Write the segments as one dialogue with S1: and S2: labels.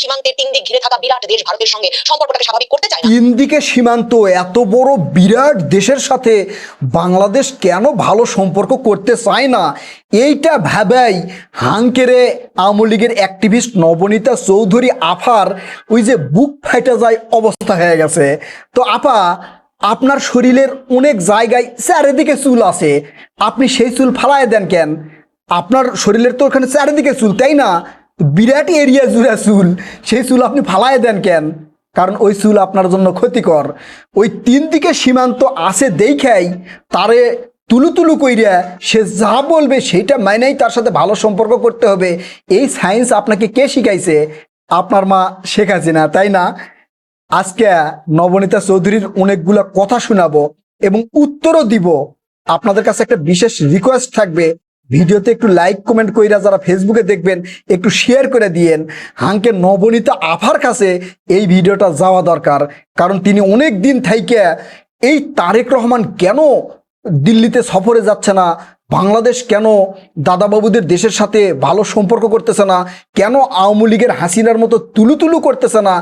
S1: সীমান্তের 3 দিক ঘিরে থাকা বিরাট দেশ ভারতের সঙ্গে সম্পর্কটাকে স্বাভাবিক করতে চায় না।
S2: 3 দিকে সীমান্ত এত বড় বিরাট দেশের সাথে বাংলাদেশ কেন ভালো সম্পর্ক করতে চায় না, এইটা ভাবাই হাঙ্কেরে আওয়ামী লীগের অ্যাক্টিভিস্ট নবনীতা চৌধুরী আফার ওই যে বুক ফাইটা যায় অবস্থা হয়ে গেছে। তো আপা, আপনার শরীরের অনেক জায়গায় চারিদিকে চুল আছে, আপনি সেই চুল ফালায় দেন কেন? আপনার শরীরের তো ওখানে চারিদিকে চুল, তাই না? বিরাট এরিয়া জুড়ে চুল, সেই চুল আপনি ফালায় দেন কেন? কারণ ওই চুল আপনার জন্য ক্ষতিকর। ওই 3 দিকে সীমান্ত আছে দেখাই তারে তুলু তুলু কইরা সে যা বলবে সেটা মাইনেই তার সাথে ভালো সম্পর্ক করতে হবে। এই সায়েন্স আপনাকে কে শিখাইছে? আপনার মা শেখ হাসিনা, তাই না? আজকে নবনীতা চৌধুরীর অনেকগুলো কথা শোনাবো এবং উত্তরও দিব। আপনাদের কাছে একটা বিশেষ রিকোয়েস্ট থাকবে, ভিডিওতে একটু লাইক কমেন্ট কইরা যারা ফেসবুকে দেখবেন একটু শেয়ার করে দিয়েন। হাঙ্কে নবনীতা আফার কাছে এই ভিডিওটা যাওয়া দরকার, কারণ তিনি অনেক দিন থাইকে এই তারেক রহমান কেন দিল্লিতে সফরে যাচ্ছে না, বাংলাদেশ কেন দাদাবাবুদের দেশের সাথে ভালো সম্পর্ক করতেছে না, কেন আওয়ামী লীগের হাসিনার মতো তুলু তুলু করতেছে না,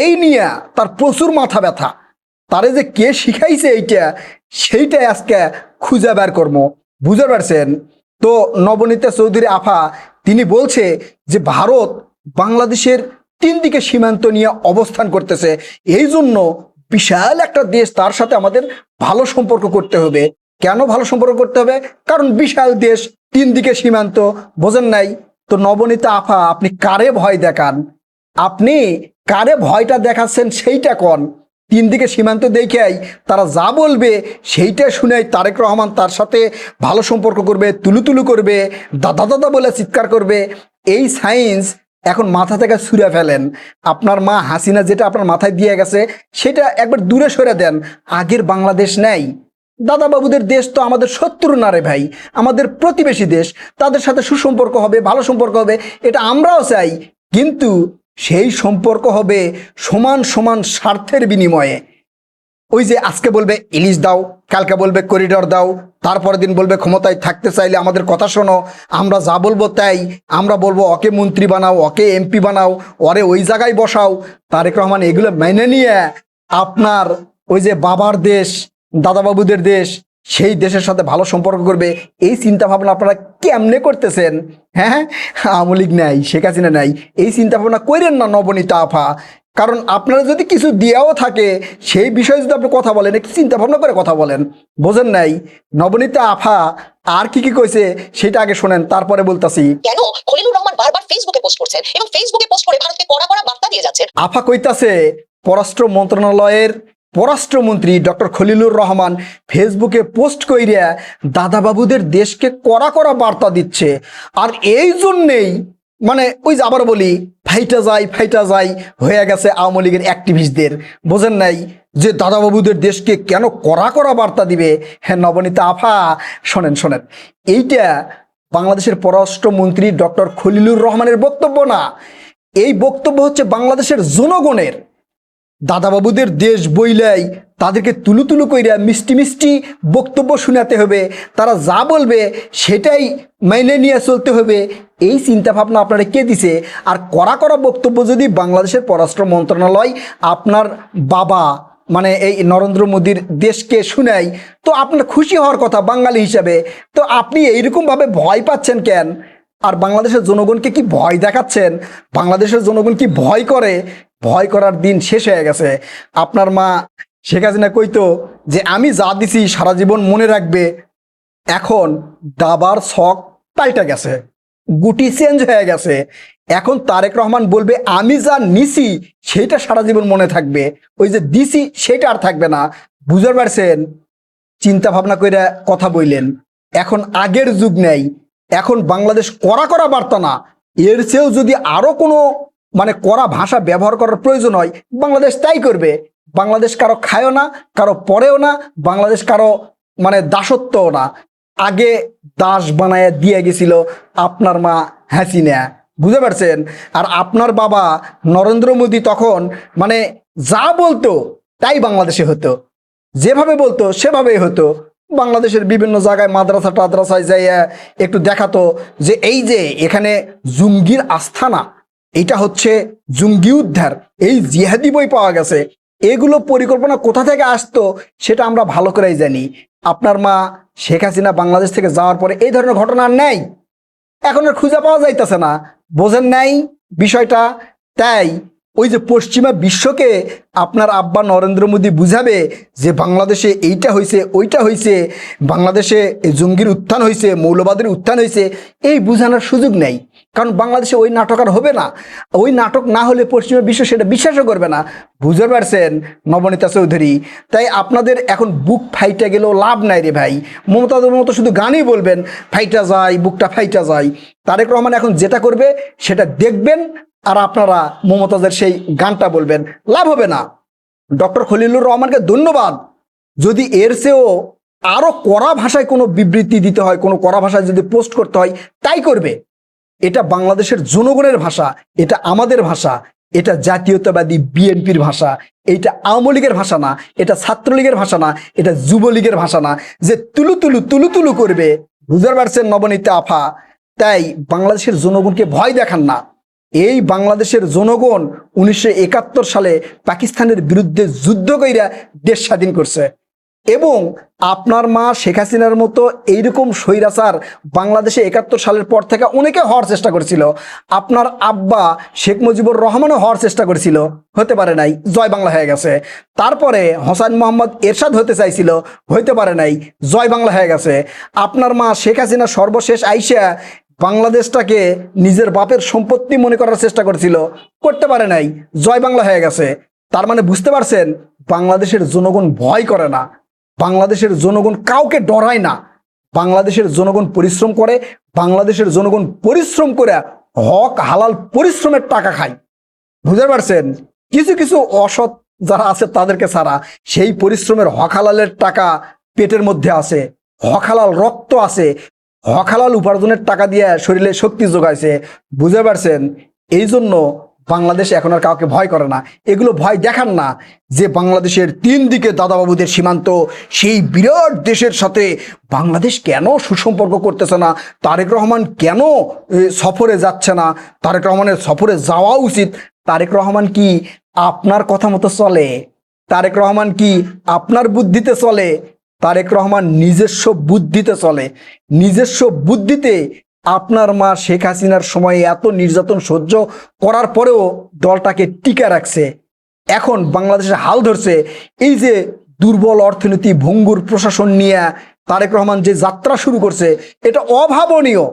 S2: এই নিয়ে তার প্রচুর মাথা ব্যথা। তারে যে কে শিখাইছে এইটা, সেইটাই আজকে খুঁজে বের করবো। বুঝতে পারছেন? তো নবনীতা চৌধুরী আফা তিনি বলছে যে ভারত বাংলাদেশের 3 দিকে সীমান্ত নিয়ে অবস্থান করতেছে, এই জন্য বিশাল একটা দেশ, তার সাথে আমাদের ভালো সম্পর্ক করতে হবে। কেন ভালো সম্পর্ক করতে হবে? কারণ বিশাল দেশ, 3 দিকে সীমান্ত, বোঝেন নাই? তো নবনীতা আফা, আপনি কারে ভয় দেখান? আপনি কারে ভয়টা দেখাচ্ছেন সেইটা কোন? 3 দিকে সীমান্ত দেখাই তারা যা বলবে সেইটা শুনে তারেক রহমান তার সাথে ভালো সম্পর্ক করবে, তুলু তুলু করবে, দাদা দাদা বলে চিৎকার করবে। এই সায়েন্স এখন মাথা থেকে ছুঁড়ে ফেলেন। আপনার মা হাসিনা যেটা আপনার মাথায় দিয়ে গেছে সেটা একবার দূরে সরে দেন। আগের বাংলাদেশ নেই। দাদাবাবুদের দেশ তো আমাদের শত্রু না রে ভাই, আমাদের প্রতিবেশী দেশ। তাদের সাথে সুসম্পর্ক হবে, ভালো সম্পর্ক হবে, এটা আমরাও চাই। কিন্তু সেই সম্পর্ক হবে সমান সমান স্বার্থের বিনিময়ে। ওই যে আজকে বলবে ইলিশ দাও, কালকে বলবে করিডর দাও, তারপরের দিন বলবে ক্ষমতায় থাকতে চাইলে আমাদের কথা শোনো, আমরা যা বলবো তাই, আমরা বলবো ওকে মন্ত্রী বানাও, ওকে এমপি বানাও, ওরে ওই জায়গায় বসাও। তারেক রহমান এগুলো মেনে নিয়ে আপনার ওই যে বাবার দেশ, দাদাবাবুদের দেশ, সেই দেশের সাথে ভালো সম্পর্ক করবে। এই চিন্তা ভাবনা আপনারা কেমনে করতেছেন? হ্যাঁ, আওয়ামী লীগ নাই, শেখ হাসিনা নাই, এই চিন্তা ভাবনা করেন না নবনীতা আফা। কারণ আপনারা যদি কিছু দেওয়াও থাকে সেই বিষয়ে যদি আপনি কথা বলেন, একটু চিন্তা ভাবনা করে কথা বলেন। বোঝেন নাই? নবনীতা আফা আর কি কি কইছে সেটা আগে শোনেন, তারপরে বলতাছি।
S1: কেন খলিলুর রহমান বারবার ফেসবুকে পোস্ট করছেন এবং ফেসবুকে পোস্ট করে ভারতকে কড়া কড়া বার্তা দিয়ে যাচ্ছেন।
S2: আফা কইতাছে পররাষ্ট্র মন্ত্রণালয়ের পররাষ্ট্রমন্ত্রী ডক্টর খলিলুর রহমান ফেসবুকে পোস্ট কইরা দাদাবাবুদের দেশকে কড়া কড়া বার্তা দিচ্ছে। আর এই জন্যেই মানে ওই যে আবার বলি ফাইটা যাই হয়ে গেছে আওয়ামী লীগের অ্যাক্টিভিস্টদের। বোঝেন নাই যে দাদাবাবুদের দেশকে কেন কড়া কড়া বার্তা দিবে? হ্যাঁ নবনীতা আফা, শোনেন শোনেন, এইটা বাংলাদেশের পররাষ্ট্রমন্ত্রী ডক্টর খলিলুর রহমানের বক্তব্য না, এই বক্তব্য হচ্ছে বাংলাদেশের জনগণের। দাদাবাবুদের দেশ বইলাই তাদেরকে তুলু তুলু কইরা মিষ্টি মিষ্টি বক্তব্য শোনাতে হবে, তারা যা বলবে সেটাই মেনে নিয়ে চলতে হবে। এই চিন্তা ভাবনা আপনারা কে দিছে? আর কড়া কড়া বক্তব্য যদি বাংলাদেশের পররাষ্ট্র মন্ত্রণালয় আপনার বাবা মানে এই নরেন্দ্র মোদীর দেশকে শুনাই, তো আপনার খুশি হওয়ার কথা বাঙালি হিসাবে। তো আপনি এইরকমভাবে ভয় পাচ্ছেন কেন? আর বাংলাদেশের জনগণকে কি ভয় দেখাচ্ছেন? বাংলাদেশের জনগণ কি ভয় করে? ভয় করার দিন শেষ হয়ে গেছে। আপনার মা শেখ হাসিনা কইতো যে আমি যা দিছি সারা জীবন মনে রাখবে। এখন দাবার ছক পাল্টে গেছে, গুটি চেঞ্জ হয়ে গেছে। এখন তারেক রহমান বলবে আমি যা নিছি সেটা সারা জীবন মনে থাকবে, ওই যে দিছি সেটা আর থাকবে না। বুঝতে পারছেন? চিন্তা ভাবনা করে কথা বললেন। এখন আগের যুগ নেই, এখন বাংলাদেশ কড়া কড়া বার্তা না, এর চেয়েও যদি আরো কোনো মানে কড়া ভাষা ব্যবহার করার প্রয়োজন হয় বাংলাদেশ তাই করবে। বাংলাদেশ কারো খায়ও না, কারো পরেও না, বাংলাদেশ কারো মানে দাসত্বও না। আগে দাস বানায় দিয়ে গেছিল আপনার মা হাসিনা। বুঝতে পারছেন? আর আপনার বাবা নরেন্দ্র মোদী তখন মানে যা বলতো তাই বাংলাদেশে হতো, যেভাবে বলতো সেভাবেই হতো। বাংলাদেশের বিভিন্ন জায়গায় মাদ্রাসা টাদ্রাসায় যাইয়া একটু দেখাতো যে এই যে এখানে জঙ্গির আস্থানা, এটা হচ্ছে জঙ্গি উদ্ধার, এই জিহাদি বই পাওয়া গেছে। এগুলো পরিকল্পনা কোথা থেকে আসতো সেটা আমরা ভালো করেই জানি। আপনার মা শেখ হাসিনা বাংলাদেশ থেকে যাওয়ার পরে এই ধরনের ঘটনা আর নেই, এখন আর খুঁজে পাওয়া যাইতেছে না। বোঝেন নাই বিষয়টা? তাই ওই যে পশ্চিমা বিশ্বকে আপনার আব্বা নরেন্দ্র মোদী বুঝাবে যে বাংলাদেশে এইটা হয়েছে ওইটা হয়েছে, বাংলাদেশে জঙ্গির উত্থান হয়েছে, মৌলবাদের উত্থান হয়েছে, এই বোঝানোর সুযোগ নেই। কারণ বাংলাদেশে ওই নাটক আর হবে না। ওই নাটক না হলে পশ্চিমা বিশ্ব সেটা বিশ্বাসও করবে না। বুঝতে পারছেন নবনীতা চৌধুরী? তাই আপনাদের এখন বুক ফাইটা গেলেও লাভ নাই রে ভাই। মমতাদের মতো শুধু গানই বলবেন ফাইটা যায়, বুকটা ফাইটা যায়। তারেক রহমান এখন যেটা করবে সেটা দেখবেন, আর আপনারা মমতাজের সেই গানটা বলবেন, লাভ হবে না। ডক্টর খলিলুর রহমানকে ধন্যবাদ। যদি এর চেয়েও আরো কড়া ভাষায় কোনো বিবৃতি দিতে হয়, কোনো কড়া ভাষায় যদি পোস্ট করতে হয়, তাই করবে। এটা বাংলাদেশের জনগণের ভাষা, এটা আমাদের ভাষা, এটা জাতীয়তাবাদী বিএনপির ভাষা, এইটা আওয়ামী লীগের ভাষা না, এটা ছাত্রলীগের ভাষা না, এটা যুবলীগের ভাষা না যে তুলু তুলু তুলু তুলু করবে। বুঝতে পারছেন নবনীতা আফা? তাই বাংলাদেশের জনগণকে ভয় দেখান না। এই বাংলাদেশের জনগণ 1971 সালে পাকিস্তানের বিরুদ্ধে যুদ্ধ কইরা দেশ স্বাধীন করছে, এবং আপনার মা শেখ হাসিনার মতো এইরকম স্বৈরাচার বাংলাদেশে 71 সালের পর থেকে অনেকে হওয়ার চেষ্টা করেছিল। আপনার আব্বা শেখ মুজিবুর রহমানও হওয়ার চেষ্টা করেছিল, হতে পারে নাই, জয় বাংলা হয়ে গেছে। তারপরে হোসেন মোহাম্মদ এরশাদ হতে চাইছিল, হইতে পারে নাই, জয় বাংলা হয়ে গেছে। আপনার মা শেখ হাসিনা সর্বশেষ আইসা বাংলাদেশটাকে নিজের বাপের সম্পত্তি মনে করার চেষ্টা করেছিল, করতে পারে নাই, জয় বাংলা হয়ে গেছে। তার মানে বুঝতে পারছেন বাংলাদেশের জনগণ ভয় করে না, বাংলাদেশের জনগণ কাউকে ডরায় না। বাংলাদেশের জনগণ পরিশ্রম করে, বাংলাদেশের জনগণ পরিশ্রম করে হক হালাল পরিশ্রমের টাকা খায়। বুঝতে পারছেন? কিছু কিছু অসৎ যারা আছে তাদেরকে ছাড়া সেই পরিশ্রমের হক হালালের টাকা পেটের মধ্যে আছে, হক হালাল রক্ত আছে, হক হালাল উপার্জনের টাকা দিয়ে শরীরে শক্তি যোগাইছে। বুঝতে পারছেন? এই জন্য বাংলাদেশ এখন আর কাউকে ভয় করে না। এগুলো ভয় দেখান না যে বাংলাদেশের 3 দিকে দাদাবাবুদের সীমান্ত, সেই বিরাট দেশের সাথে বাংলাদেশ কেন সুসম্পর্ক করতেছে না, তারেক রহমান কেন সফরে যাচ্ছে না, তারেক রহমানের সফরে যাওয়া উচিত। তারেক রহমান কি আপনার কথা মতো চলে? তারেক রহমান কি আপনার বুদ্ধিতে চলে? তারেক রহমান নিজস্ব বুদ্ধিতে চলে। নিজস্ব বুদ্ধিতে আপনার মা শেখ হাসিনার সময়ে এত নির্যাতন সহ্য করার পরেও দলটাকে টিকে রাখছে। এখন বাংলাদেশের হাল ধরছে এই যে দুর্বল অর্থনীতি, ভঙ্গুর প্রশাসন নিয়ে তারেক রহমান যে যাত্রা শুরু করছে, এটা অভাবনীয়।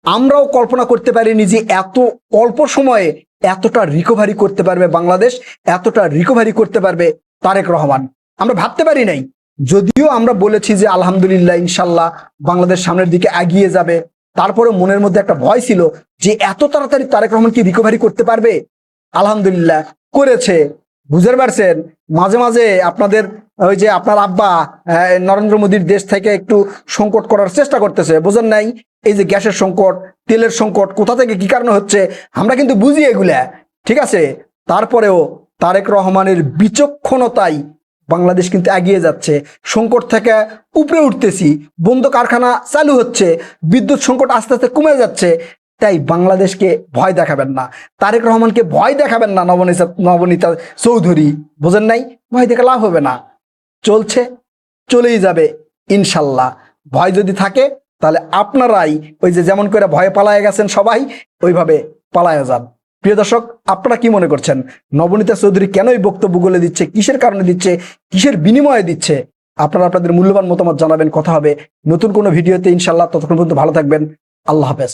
S2: আমরাও কল্পনা করতে পারিনি যে এত অল্প সময়ে এতটা রিকভারি করতে পারবে বাংলাদেশ, এতটা রিকভারি করতে পারবে তারেক রহমান। আমরা ভাবতে পারি নাই। যদিও আমরা বলেছি যে আলহামদুলিল্লাহ ইনশাল্লাহ বাংলাদেশ সামনের দিকে এগিয়ে যাবে, তারপরে মনের মধ্যে একটা ভয় ছিল যে এত তাড়াতাড়ি তারেক রহমান কি রিকভারি করতে পারবে। আলহামদুলিল্লাহ করেছে। বুঝতে পারছেন? মাঝে মাঝে আপনাদের ওই যে আপনার আব্বা নরেন্দ্র মোদীর দেশ থেকে একটু সংকট করার চেষ্টা করতেছে, বোঝেন নাই? এই যে গ্যাসের সংকট, তেলের সংকট, কোথা থেকে কি কারণে হচ্ছে আমরা কিন্তু বুঝি এগুলা, ঠিক আছে? তারপরেও তারেক রহমানের বিচক্ষণতায় বাংলাদেশ কিন্তু এগিয়ে যাচ্ছে, সংকট থেকে উপরে উঠতেছি, বন্ধ কারখানা চালু হচ্ছে, বিদ্যুৎ সংকট আস্তে আস্তে কমে যাচ্ছে। তাই বাংলাদেশকে ভয় দেখাবেন না, তারেক রহমানকে ভয় দেখাবেন না নবনীতা চৌধুরী, বোঝেন নাই? ভয় দেখে লাভ হবে না, চলছে চলেই যাবে ইনশাল্লাহ। ভয় যদি থাকে তাহলে আপনারাই ওই যে যেমন করে ভয়ে পালায় গেছেন সবাই, ওইভাবে পালায় যান। প্রিয় দর্শক, আপনারা কি মনে করছেন নবনীতা চৌধুরী কেন এই বক্তব্যগুলো দিচ্ছে, কিসের কারণে দিচ্ছে, কিসের বিনিময়ে দিচ্ছে? আপনারা আপনাদের মূল্যবান মতামত জানাবেন। কথা হবে নতুন কোনো ভিডিওতে ইনশাল্লাহ। ততক্ষণ পর্যন্ত ভালো থাকবেন। আল্লাহ হাফেজ।